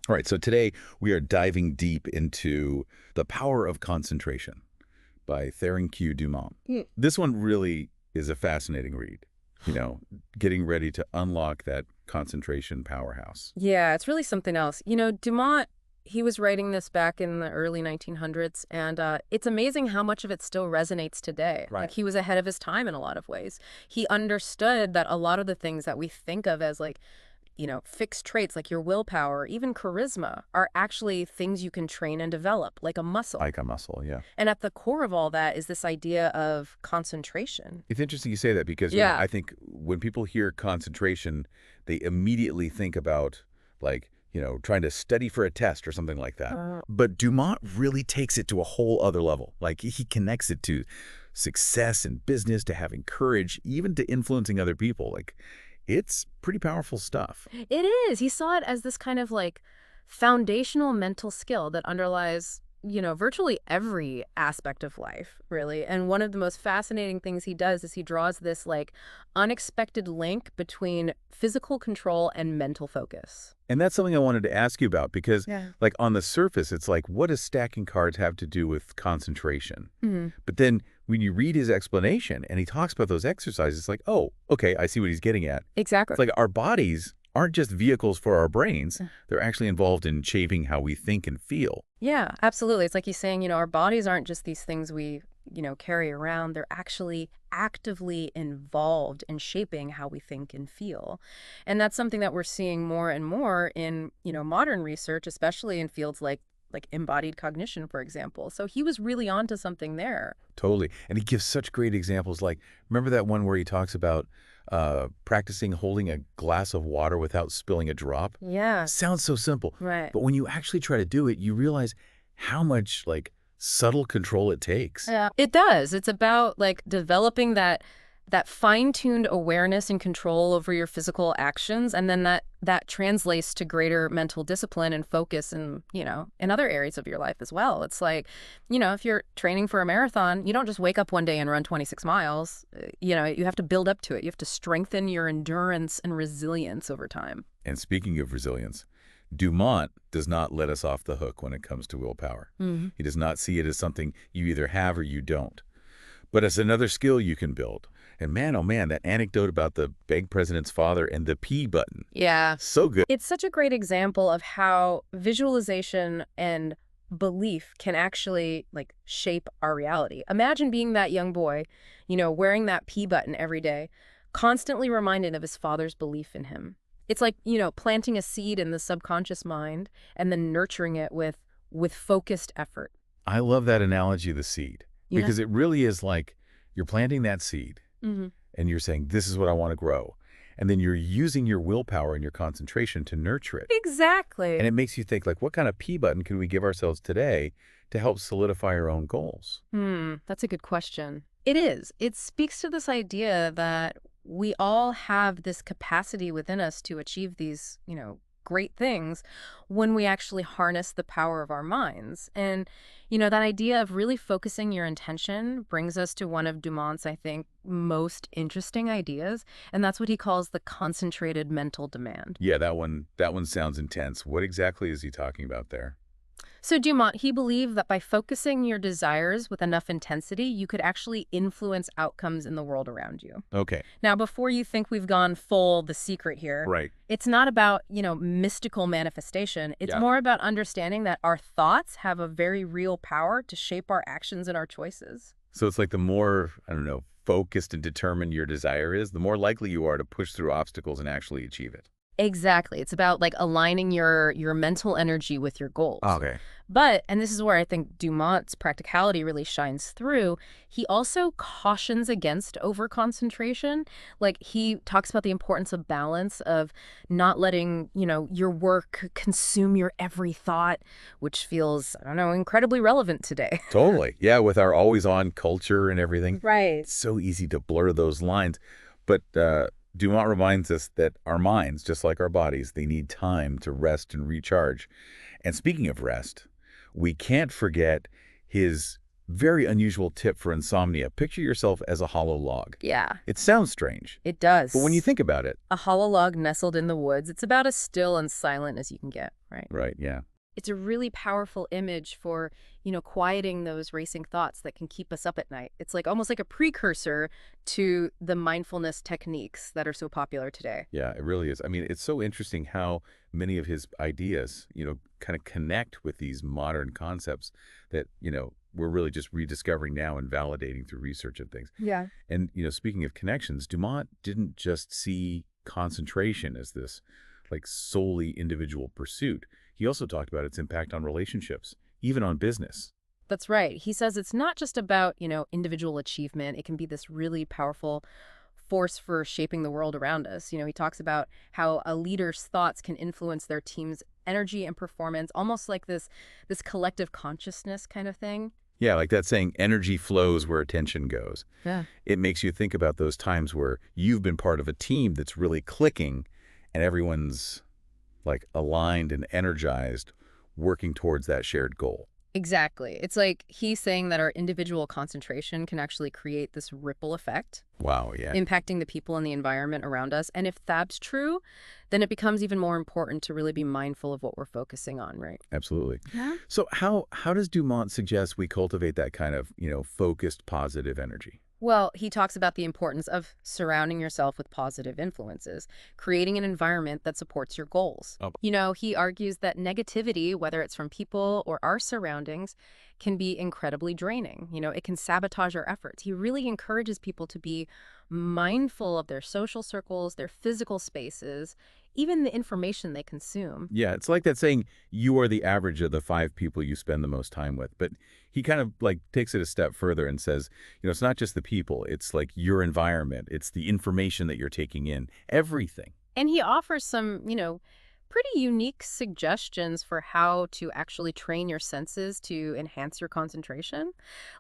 All right, so today we are diving deep into The Power of Concentration by Theron Q. Dumont. This one really is a fascinating read, you know, getting ready to unlock that concentration powerhouse. Yeah, it's really something else. Dumont, he was writing this back in the early 1900s, and it's amazing how much of it still resonates today. Right. Like, he was ahead of his time in a lot of ways. He understood that a lot of the things that we think of as, like, fixed traits like your willpower, even charisma, are actually things you can train and develop, like a muscle. Like a muscle, yeah. And at the core of all that is this idea of concentration. It's interesting you say that because Yeah. I think when people hear concentration, they immediately think about, like, trying to study for a test or something like that. But Dumont really takes it to a whole other level. Like, he connects it to success in business, to having courage, even to influencing other people. Like, it's pretty powerful stuff. It is. He saw it as this kind of like foundational mental skill that underlies, virtually every aspect of life, really. And one of the most fascinating things he does is he draws this like unexpected link between physical control and mental focus. And that's something I wanted to ask you about because, Yeah. like, on the surface, it's like, what does stacking cards have to do with concentration? Mhm. But then when you read his explanation and he talks about those exercises, it's like, oh, okay, I see what he's getting at. Exactly. It's like our bodies aren't just vehicles for our brains. They're actually involved in shaping how we think and feel. Yeah, absolutely. It's like he's saying, our bodies aren't just these things we, carry around. They're actually actively involved in shaping how we think and feel. And that's something that we're seeing more and more in, modern research, especially in fields like embodied cognition, for example. So he was really onto something there. Totally. And he gives such great examples. Like, remember that one where he talks about practicing holding a glass of water without spilling a drop? Yeah. Sounds so simple. Right. But when you actually try to do it, you realize how much, like, subtle control it takes. Yeah, it does. It's about like developing that fine-tuned awareness and control over your physical actions, and then that translates to greater mental discipline and focus and, in other areas of your life as well. It's like, if you're training for a marathon, you don't just wake up one day and run 26 miles. You have to build up to it. You have to strengthen your endurance and resilience over time. And speaking of resilience, Dumont does not let us off the hook when it comes to willpower. Mm-hmm. He does not see it as something you either have or you don't, but as another skill you can build. And man, oh man, that anecdote about the bank president's father and the P button. Yeah. So good. It's such a great example of how visualization and belief can actually like shape our reality. Imagine being that young boy, wearing that P button every day, constantly reminded of his father's belief in him. It's like, planting a seed in the subconscious mind and then nurturing it with focused effort. I love that analogy of the seed Yeah. because it really is like you're planting that seed Mm-hmm. and you're saying, this is what I want to grow. And then you're using your willpower and your concentration to nurture it. Exactly. And it makes you think, like, what kind of P button can we give ourselves today to help solidify our own goals? That's a good question. It is. It speaks to this idea that we all have this capacity within us to achieve these, great things when we actually harness the power of our minds. And, that idea of really focusing your intention brings us to one of Dumont's, I think, most interesting ideas. And that's what he calls the concentrated mental demand. Yeah, that one sounds intense. What exactly is he talking about there? So Dumont, he believed that by focusing your desires with enough intensity, you could actually influence outcomes in the world around you. Okay. Now, before you think we've gone full The Secret here, Right. it's not about, mystical manifestation. It's Yeah. more about understanding that our thoughts have a very real power to shape our actions and our choices. So it's like the more, I don't know, focused and determined your desire is, the more likely you are to push through obstacles and actually achieve it. Exactly. It's about like aligning your mental energy with your goals. Okay. But, and this is where I think Dumont's practicality really shines through, he also cautions against overconcentration. Like, he talks about the importance of balance, of not letting, your work consume your every thought, which feels, I don't know, incredibly relevant today. Totally. Yeah, with our always-on culture and everything. Right. It's so easy to blur those lines. But Dumont reminds us that our minds, just like our bodies, they need time to rest and recharge. And speaking of rest, we can't forget his Very unusual tip for insomnia. Picture yourself as a hollow log. Yeah, It sounds strange, it does. but when you think about it, a hollow log nestled in the woods, it's about as still and silent as you can get, right? right, yeah. It's a really powerful image for, quieting those racing thoughts that can keep us up at night. It's like almost like a precursor to the mindfulness techniques that are so popular today. Yeah, it really is. I mean, it's so interesting how many of his ideas, kind of connect with these modern concepts that, we're really just rediscovering now and validating through research and things. Yeah. And, speaking of connections, Dumont didn't just see concentration as this like solely individual pursuit. He also talked about its impact on relationships, even on business. That's right. He says it's not just about, individual achievement. It can be this really powerful force for shaping the world around us. He talks about how a leader's thoughts can influence their team's energy and performance, almost like this collective consciousness kind of thing. Yeah, like that saying, energy flows where attention goes. Yeah. It makes you think about those times where you've been part of a team that's really clicking and everyone's like aligned and energized, working towards that shared goal. Exactly. It's like he's saying that our individual concentration can actually create this ripple effect, Wow, yeah. impacting the people and the environment around us. And if that's true, then it becomes even more important to really be mindful of what we're focusing on, right? Absolutely. Yeah. So how does Dumont suggest we cultivate that kind of, focused positive energy? Well, he talks about the importance of surrounding yourself with positive influences, creating an environment that supports your goals. Oh. He argues that negativity, whether it's from people or our surroundings, can be incredibly draining. It can sabotage our efforts. He really encourages people to be mindful of their social circles, their physical spaces, even the information they consume. Yeah, it's like that saying, you are the average of the 5 people you spend the most time with. But he kind of like takes it a step further and says, it's not just the people, it's like your environment, it's the information that you're taking in, everything. And he offers some, pretty unique suggestions for how to actually train your senses to enhance your concentration.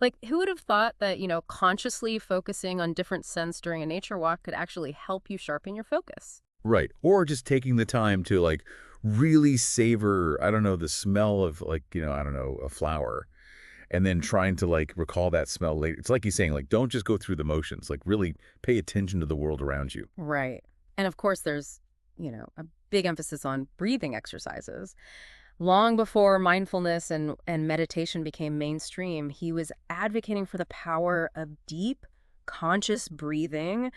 Like, who would have thought that, consciously focusing on different scents during a nature walk could actually help you sharpen your focus? Right. Or just taking the time to like really savor, I don't know, the smell of like, I don't know, a flower. And then trying to like recall that smell later. It's like he's saying, like, don't just go through the motions, like really pay attention to the world around you. Right. And of course, there's, a big emphasis on breathing exercises. Long before mindfulness and meditation became mainstream, he was advocating for the power of deep, conscious breathing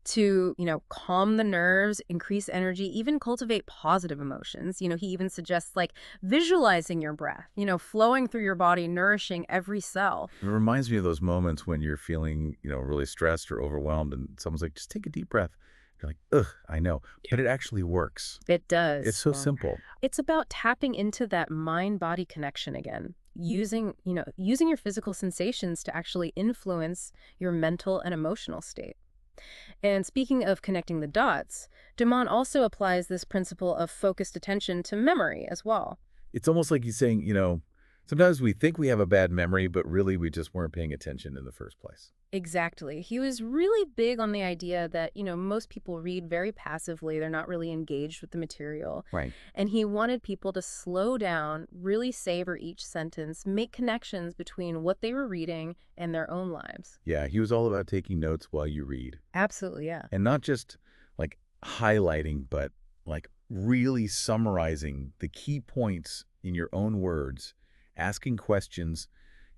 to, calm the nerves, increase energy, even cultivate positive emotions. He even suggests like visualizing your breath, flowing through your body, nourishing every cell. It reminds me of those moments when you're feeling, really stressed or overwhelmed and someone's like, just take a deep breath. You're like, ugh, I know, but it actually works. It does. It's so simple. It's about tapping into that mind-body connection again, using your physical sensations to actually influence your mental and emotional state. And speaking of connecting the dots, Dumont also applies this principle of focused attention to memory as well. It's almost like he's saying, sometimes we think we have a bad memory, but really we just weren't paying attention in the first place. Exactly. He was really big on the idea that, most people read very passively. They're not really engaged with the material. Right. And he wanted people to slow down, really savor each sentence, make connections between what they were reading and their own lives. Yeah, he was all about taking notes while you read. Absolutely, yeah. And not just like highlighting, but like really summarizing the key points in your own words, asking questions,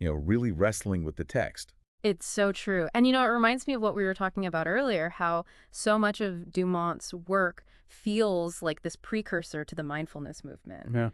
really wrestling with the text. It's so true. And, it reminds me of what we were talking about earlier, how so much of Dumont's work feels like this precursor to the mindfulness movement. Yeah.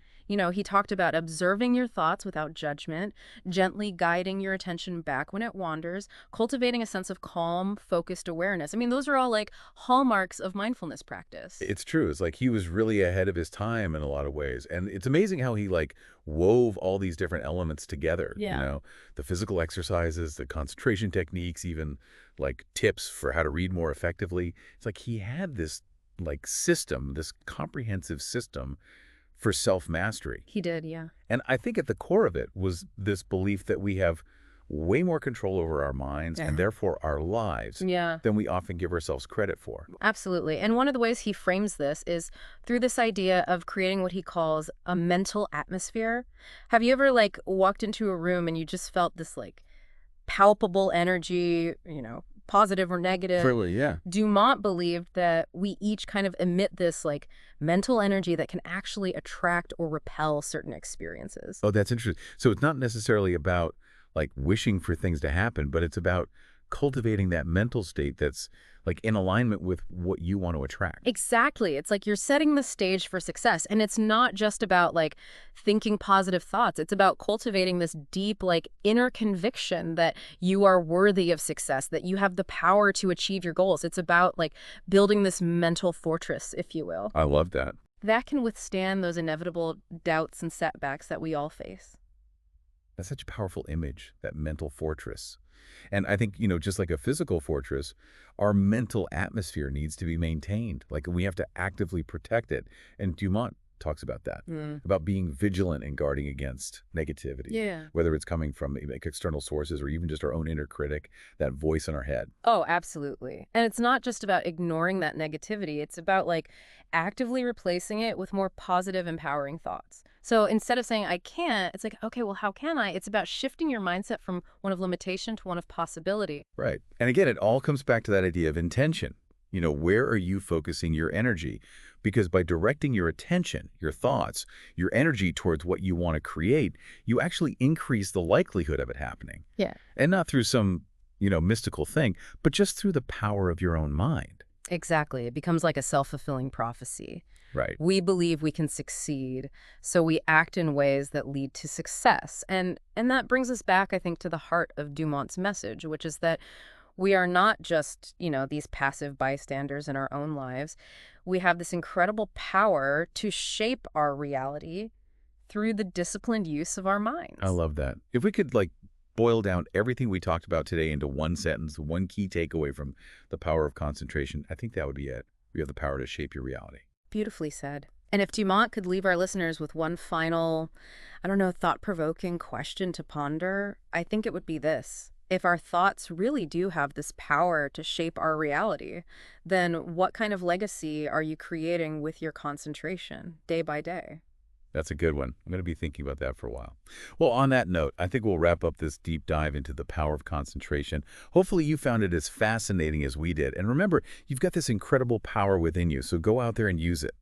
He talked about observing your thoughts without judgment, gently guiding your attention back when it wanders, cultivating a sense of calm, focused awareness. I mean, those are all like hallmarks of mindfulness practice. It's true. It's like he was really ahead of his time in a lot of ways. And it's amazing how he like wove all these different elements together. Yeah. The physical exercises, the concentration techniques, even like tips for how to read more effectively. It's like he had this like system, this comprehensive system for self-mastery. He did, yeah. And I think at the core of it was this belief that we have way more control over our minds and therefore our lives than we often give ourselves credit for. Absolutely. And one of the ways he frames this is through this idea of creating what he calls a mental atmosphere. Have you ever like walked into a room and you just felt this like palpable energy, positive or negative. Really, yeah. Dumont believed that we each kind of emit this like mental energy that can actually attract or repel certain experiences. Oh, that's interesting. So it's not necessarily about like wishing for things to happen, but it's about cultivating that mental state that's like in alignment with what you want to attract. Exactly. It's like you're setting the stage for success. And it's not just about like thinking positive thoughts. It's about cultivating this deep like inner conviction that you are worthy of success, that you have the power to achieve your goals. It's about like building this mental fortress, if you will, I love that. that can withstand those inevitable doubts and setbacks that we all face. That's such a powerful image, that mental fortress. And I think, just like a physical fortress, our mental atmosphere needs to be maintained. Like we have to actively protect it. And Dumont talks about that, about being vigilant and guarding against negativity, Yeah. whether it's coming from like external sources or even just our own inner critic, that voice in our head. Oh, absolutely. And it's not just about ignoring that negativity. It's about like actively replacing it with more positive, empowering thoughts. So instead of saying, I can't, it's like, okay, well, how can I? It's about shifting your mindset from one of limitation to one of possibility. Right. And again, it all comes back to that idea of intention. Where are you focusing your energy? Because by directing your attention, your thoughts, your energy towards what you want to create, you actually increase the likelihood of it happening. Yeah. And not through some, mystical thing, but just through the power of your own mind. Exactly. It becomes like a self-fulfilling prophecy. Right. We believe we can succeed, so we act in ways that lead to success. And that brings us back, I think, to the heart of Dumont's message, which is that we are not just, these passive bystanders in our own lives. We have this incredible power to shape our reality through the disciplined use of our minds. I love that. If we could boil down everything we talked about today into one sentence, one key takeaway from the power of concentration, I think that would be it. We have the power to shape your reality. Beautifully said. And if Dumont could leave our listeners with one final, thought-provoking question to ponder, I think it would be this. If our thoughts really do have this power to shape our reality, then what kind of legacy are you creating with your concentration day by day? That's a good one. I'm going to be thinking about that for a while. Well, on that note, I think we'll wrap up this deep dive into the power of concentration. Hopefully you found it as fascinating as we did. And remember, you've got this incredible power within you, so go out there and use it.